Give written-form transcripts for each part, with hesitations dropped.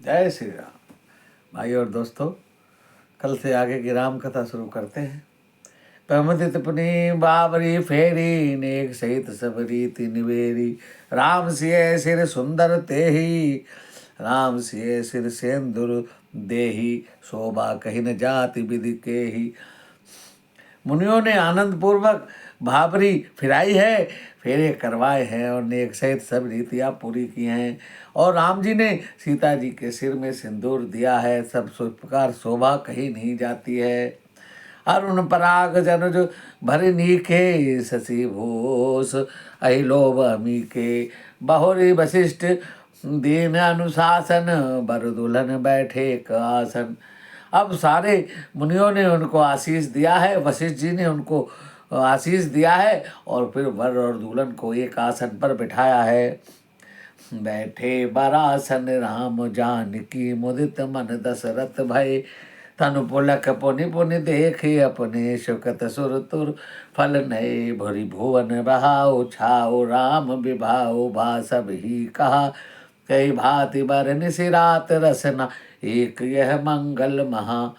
जय श्री राम। भाई और दोस्तों, कल से आगे की राम कथा शुरू करते हैं। प्रमदित पुनि बाबरी फेरी, नेक सहित सब रीति निवेरी। राम सिय सिर सुंदर तेहि, राम सिय सिर सेंदुर देहि। शोभा कही न जाति विधि केहि। मुनियों ने आनंद पूर्वक भाबरी फिराई है, फेरे करवाए हैं और नेक सहित सब रीतियाँ पूरी की हैं। और राम जी ने सीता जी के सिर में सिंदूर दिया है। सब प्रकार शोभा कहीं नहीं जाती है। अरुण पराग जनुज भरि नीके, शशि भूष अहिलोभ अमी के। बहुरी वशिष्ठ दीन अनुशासन, बर दुल्हन बैठे एक आसन। अब सारे मुनियों ने उनको आशीष दिया है, वशिष्ठ जी ने उनको आशीष दिया है और फिर वर और दुल्हन को एक आसन पर बिठाया है। बैठे बरासन राम जानकी, मुदित मन दशरथ भय। तनु पुलक पुनि पुनि देखे, अपने सुकत सुर तुर फल नए। भुरि भुवन बहाओ छाओ, राम विभाओ भा सब ही कहा। कई भांति बर निशिरात रसना, एक यह मंगल महा।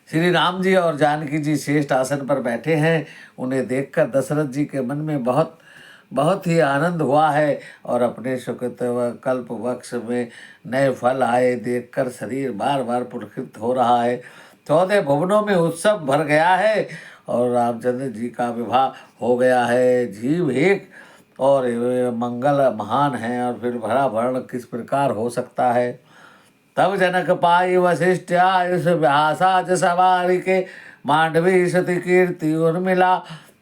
श्री राम जी और जानकी जी श्रेष्ठ आसन पर बैठे हैं। उन्हें देखकर दशरथ जी के मन में बहुत बहुत ही आनंद हुआ है और अपने सुकृत व कल्प वृक्ष में नए फल आए देखकर शरीर बार बार पुलकित हो रहा है। 14 भुवनों में उत्सव भर गया है और रामचंद्र जी का विवाह हो गया है। जीव एक और मंगल महान है और फिर भरा भरण किस प्रकार हो सकता है। तब जनक पाई वशिष्ठ आयुष व्यासाज सवारी के। मांडवी सती कीर्ति उर्मिला,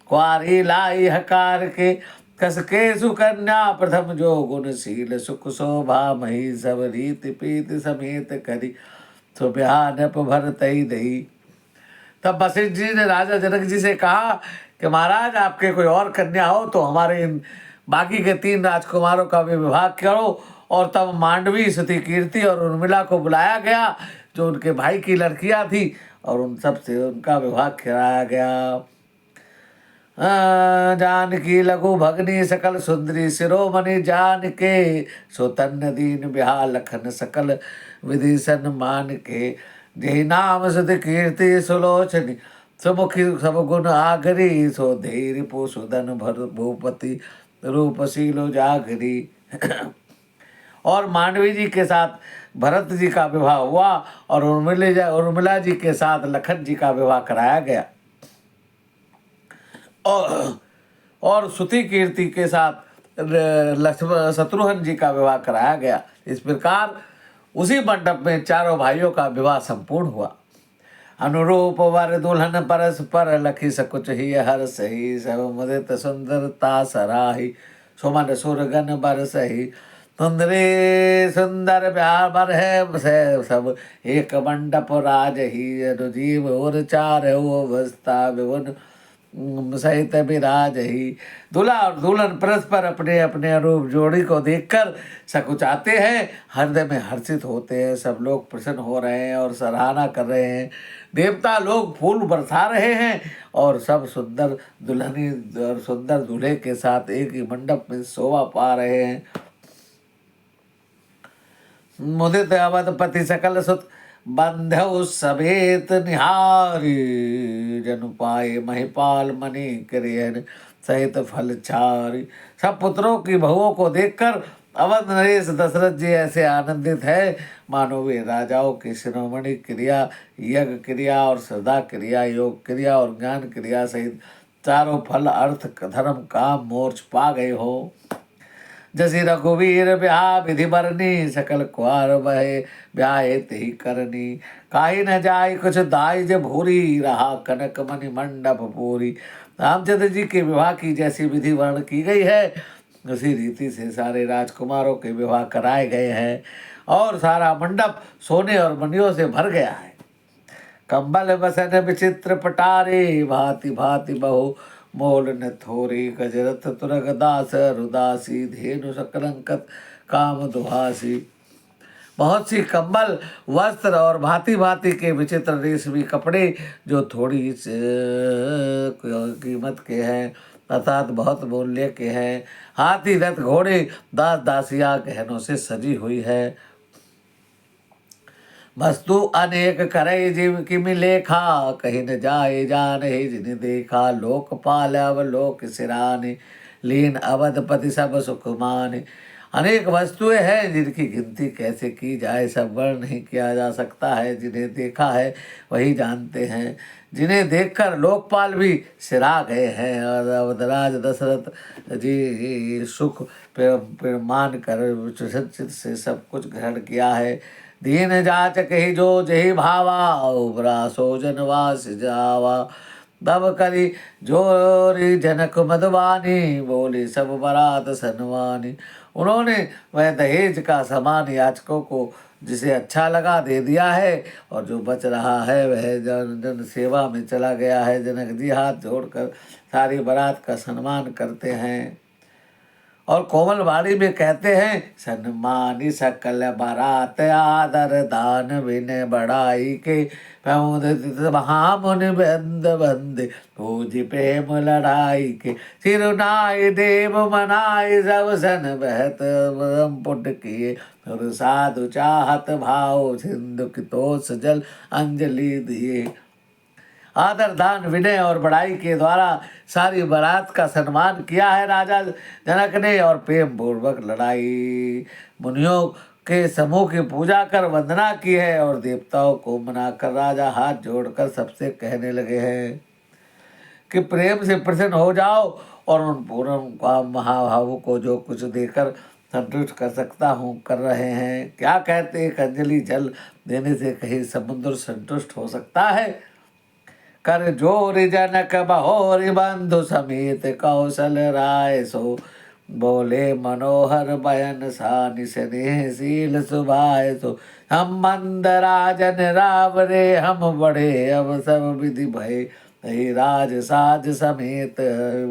क्वारी लाई हकार के। कसके सुकन्या प्रथम जो गुणशील, सुख शोभा मही सब रीति पीति समेत करी। सुभ्यानप भर तई दही। तब वशिष्ठ जी ने राजा जनक जी से कहा कि महाराज, आपके कोई और कन्या हो तो हमारे इन बाकी के 3 राजकुमारों का भी विवाह करो। और तब मांडवी सती कीर्ति और उर्मिला को बुलाया गया, जो उनके भाई की लड़कियां थी, और उन सब से उनका विवाह कराया गया। जानकी लघु भगनी सकल सुंदरी, शिरोमणि जान के। सुतन्य दीन बिहा लखन सकल विधि सन्मान के। जही नाम सुध कीर्ति सुलोचनी, सुमुखी सब गुण आगरी। सो धैर्य पोषुधन भर भूपति, रूपशीलो जागरी। और मांडवी जी के साथ भरत जी का विवाह हुआ और उर्मिला जी के साथ लखन जी का विवाह कराया गया। और सुति कीर्ति के साथ लक्ष्मण शत्रुघ्न जी का विवाह कराया गया। इस प्रकार उसी मंडप में चारों भाइयों का विवाह संपूर्ण हुआ। अनुरूप वर दुल्हन परस्पर, लखी सकुच ही हर सही। सब मुदित सुंदरता सराही, सुमन सुरगन बर सही। सुंदरी सुंदर ब्याह बर है से सब, एक मंडप राज ही। अनुजीव और चार अवस्था विवन सहित विराज ही। दूल्हा और दुल्हन परस्पर अपने अपने अनुरूप जोड़ी को देखकर सकुचाते हैं, हृदय में हर्षित होते हैं। सब लोग प्रसन्न हो रहे हैं और सराहना कर रहे हैं। देवता लोग फूल बरसा रहे हैं और सब सुंदर दुल्हनी और सुंदर दूल्हे के साथ एक ही मंडप में शोभा पा रहे हैं। मुदित अवधपति सकल सुत, बंधु समेत निहारी। जनु पाए महिपाल मणि करेन, सहित फल छारी। सब पुत्रों की बहुओं को देखकर अवध नरेश दशरथ जी ऐसे आनंदित है मानो वे राजाओं की शिरोमणि क्रिया, यज्ञ क्रिया और श्रद्धा क्रिया, योग क्रिया और ज्ञान क्रिया सहित चारों फल अर्थ धर्म काम मोर्च पा गए हो। जसी रघुवीर ब्याह विधि बरनी, सकल कुआर बहे ब्याहे तेहि करनी। काहि न जाय कुछ दाइज भूरी, रहा कनक मणि मंडप पूरी। रामचंद्र जी के विवाह की जैसी विधि वर्ण की गई है, उसी रीति से सारे राजकुमारों के विवाह कराए गए हैं और सारा मंडप सोने और मणियों से भर गया है। कंबल बसन विचित्र पटारे, भांति भांति बहु मोल न थोरी। गजरथ तुरग दास रुदासी, धेनु सकलंकत काम दुहासी। बहुत सी कंबल वस्त्र और भांति भांति के विचित्र रेशमी कपड़े जो थोड़ी कीमत के हैं, अर्थात बहुत मूल्य के हैं। हाथी रथ घोड़े दास दासियां गहनों से सजी हुई है। वस्तु अनेक करे जीव की मिलेखा, कहीं न जाए जाने जिन देखा। लोकपाल अब लोक सिराने, लीन अवधपति सब सुख माने। अनेक वस्तुएं हैं जिनकी गिनती कैसे की जाए, सब वर्ण नहीं किया जा सकता है। जिन्हें देखा है वही जानते हैं, जिन्हें देखकर लोकपाल भी सिरा गए हैं। और अवधराज दशरथ जी सुख मान कर चित से सब कुछ ग्रहण किया है। दीन जाच कही जो जही भावा, उबरा सो जनवास जावा। तब करी जोरी जनक मधुबानी, बोली सब बरात सनवानी। उन्होंने वह दहेज का सामान याचकों को जिसे अच्छा लगा दे दिया है, और जो बच रहा है वह जन जन सेवा में चला गया है। जनक जी हाथ जोड़कर सारी बारात का सम्मान करते हैं और कोमल वाणी में कहते हैं, सन्मानी सकल बारात आदर दान विनय बड़ाई के। महामुनि बंद बंद पूज प्रेम लड़ाई के। सिरुनाई देव मनाई सब सन बहत पुट किए। और साधु चाहत भाव सिंधु की तोष जल अंजलि दिए। आदर दान विनय और बड़ाई के द्वारा सारी बारात का सम्मान किया है राजा जनक ने, और प्रेम पूर्वक लड़ाई मुनियों के समूह की पूजा कर वंदना की है। और देवताओं को मनाकर राजा हाथ जोड़कर सबसे कहने लगे हैं कि प्रेम से प्रसन्न हो जाओ, और उन पूर्ण महाभावों को जो कुछ देकर संतुष्ट कर सकता हूँ कर रहे हैं। क्या कहते, एक अंजलि जल देने से कहीं समुद्र संतुष्ट हो सकता है। कर जोर जनक बहोरी बंधु समेत कौशल राय सो। बोले मनोहर बयन सानि स्नेहशील सुभाय सो। हम मंद राजन राव रे हम बढ़े अब सब विधि भय। तही राज साज समेत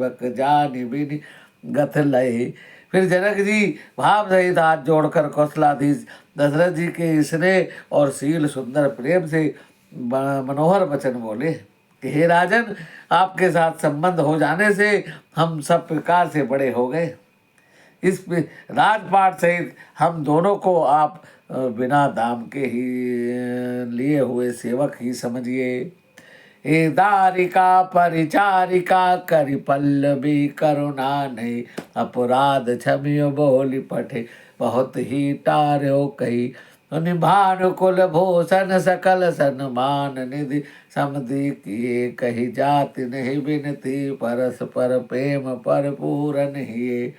वक जानि बिनि गथ लय। फिर जनक जी भाव सहित हाथ जोड़कर कौशलाधीश दशरथ जी के स्नेह और शील सुंदर प्रेम से मनोहर वचन बोले कि हे राजन, आपके साथ संबंध हो जाने से हम सब प्रकार से बड़े हो गए। इस राजपाट सहित हम दोनों को आप बिना दाम के ही लिए हुए सेवक ही समझिए। हे दारिका परिचारिका करि पल्लवी करुणा नहीं। अपराध क्षमियो बोली पठे बहुत ही टार्यो कही। भानुकुल भूषण सकल सन्मान निधि समधि किए। कही जाति नहीं बिनती परस्पर प्रेम पर पूरन हिए।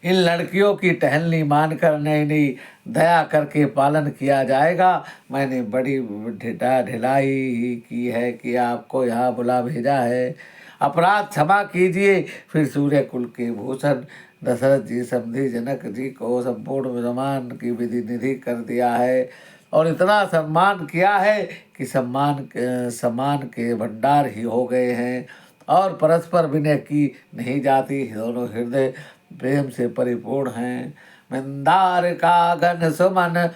इन लड़कियों की टहलनी मानकर नई दया करके पालन किया जाएगा। मैंने बड़ी ढिलाई की है कि आपको यहाँ बुला भेजा है। अपराध क्षमा कीजिए। फिर सूर्य कुल के भूषण दशरथ जी समधी जनक जी को संपूर्ण सम्मान की विधि निधि कर दिया है, और इतना सम्मान किया है कि सम्मान के भंडार ही हो गए हैं। और परस्पर विनय की नहीं जाती, दोनों हृदय प्रेम से परिपूर्ण हैं। मंदार का घन सुमन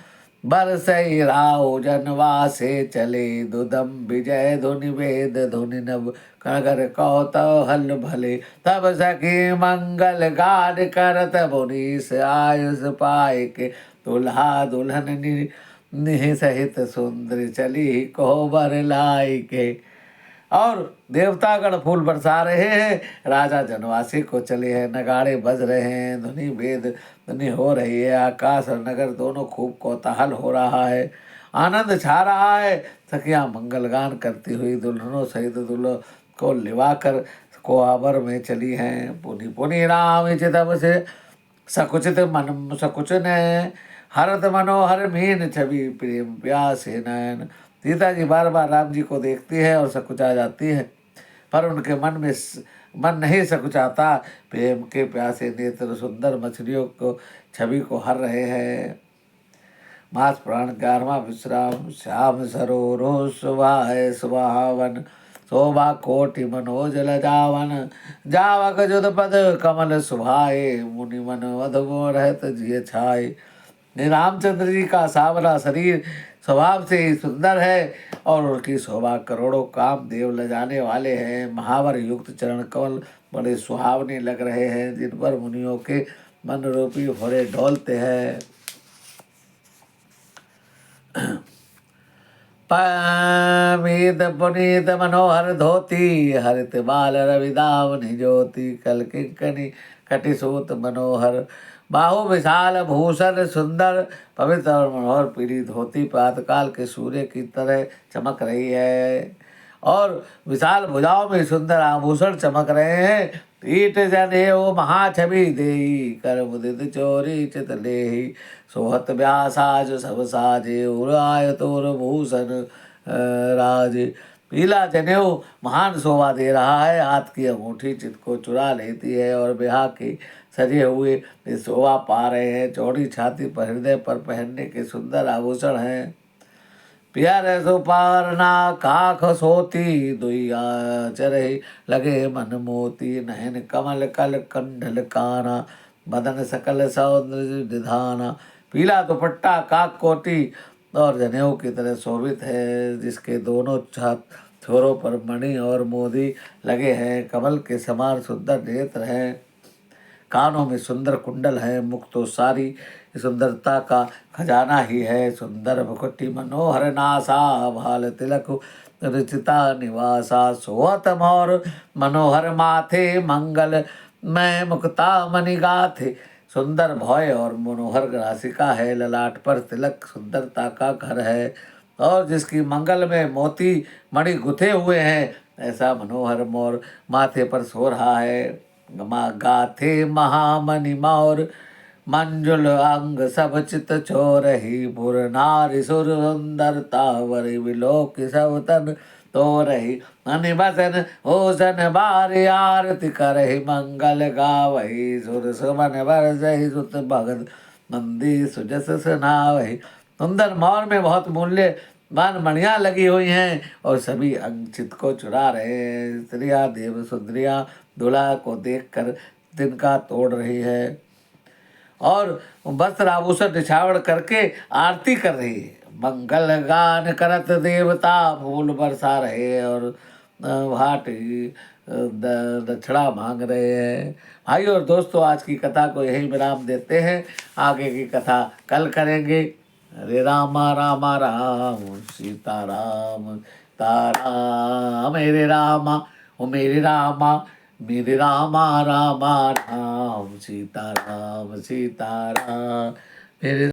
बरसई राव जनवासे चले। दुदम विजय धुनि वेद धुनि नव कनगर कौतूहल भले। तब सखी मंगल गान करत मुनीस आयुष पाए के। दुल्हा दुल्हन निह सहित सुंदर चली कोबर लाई के। और देवतागण फूल बरसा रहे हैं, राजा जनवासी को चले हैं, नगाड़े बज रहे हैं, धुनि वेद धुनि हो रही है। आकाश और नगर दोनों खूब कौतूहल हो रहा है, आनंद छा रहा है। सखियां मंगल गान करती हुई दुल्हनों सहित दुल्हन को लिवाकर कोआबर में चली हैं। पुनि पुनि राम चितब से सकुचित मन सकुच ने। हरत मनोहर मीन छवि प्रेम प्यासे नयन। सीता जी बार बार राम जी को देखती है और सकुचा जाती है, पर उनके मन नहीं सकुचाता। प्रेम के प्यासे नेत्र सुंदर मछलियों को छवि को हर रहे हैं। मास प्राण 11वां विश्राम। श्याम सरोरो सुभाए सुहावन। शोभा कोटि मनोज लजावन। जावक जुद पद कमल सुभाए। मुनि मन मधुमो रहत जिय छाए। रामचंद्र जी का सावरा शरीर स्वभाव से ही सुंदर है और उनकी शोभा करोड़ों काम देव ले जाने वाले हैं। महावर युक्त चरण कमल बड़े सुहावने लग रहे हैं, जिन पर मुनियों के मन रूपी घोड़े डोलते हैं। पमीत पुनीत मनोहर धोती, हरित बाल रविदावनि ज्योति, कल किंकनी कटिसूत मनोहर, बाहु विशाल भूषण सुंदर, पवित्र और मनोहर पीली धोती प्रातकाल के सूर्य की तरह चमक रही है और विशाल भुजाओं में सुंदर आभूषण चमक रहे हैं। पीठ जनेऊ महाछवि देई, कर मुदित चोरी चित लेहि, सोहत व्यासाज सब साजे, उड़ाय तोर भूषण राजे। पीला जनेऊ महान शोभा दे रहा है, हाथ की अंगूठी चित्त को चुरा लेती है और ब्याह के सजे हुए वे शोभा पा रहे हैं। चौड़ी छाती पर हृदय पर पहनने के सुंदर आभूषण हैं। प्यार सुपारना काख सोती, दुइया चरही लगे मन मोती, नयन कमल कल कंडल काना, बदन सकल सौंदर्य निधाना। पीला दुपट्टा काक कोटी और जनेऊ की तरह शोभित है, जिसके दोनों छोरों पर मणि और मोती लगे हैं। कमल के समान सुंदर नेत्र हैं, कानों में सुंदर कुंडल है, मुख तो सारी सुंदरता का खजाना ही है। सुंदर मुकुटी मनोहर नासा, भाल तिलक रुचिता निवासा, सोहत मोर मनोहर माथे, मंगल मैं मुक्ता मणि गाथे। सुंदर भौय और मनोहर राशिका है, ललाट पर तिलक सुंदरता का घर है और जिसकी मंगल में मोती मणि गुथे हुए हैं, ऐसा मनोहर मोर माथे पर सो रहा है। गाथे महामणि मौर, मंजुल अंग सब चित छोरही, पुर नारी सुर सुंदरता, वरि विलोक सब तन तो रही। अनि बसन होसन बार, आरती करही मंगल गावही, सुर सुमन बरसहि सुत भगत, नंदी सुजस सुनावही। सुंदर मौर में बहुत मूल्यवान मणियाँ लगी हुई हैं और सभी अंग चित्त को चुरा रहे हैं। स्त्रियाँ देव सुंदरियाँ दूल्हा को देखकर तिनका तोड़ रही है और वस्त्र आभूषण निछावर करके आरती कर रही है। मंगल गान करत देवता, फूल बरसा रहे और भाट दक्षिणा मांग रहे हैं। भाई और दोस्तों, आज की कथा को यही विराम देते हैं, आगे की कथा कल करेंगे। हरे रामा रामा राम सीता राम तारा, मेरे रामा ओ मेरे रामा, मेरे रामा रामा राम सीता राम मेरे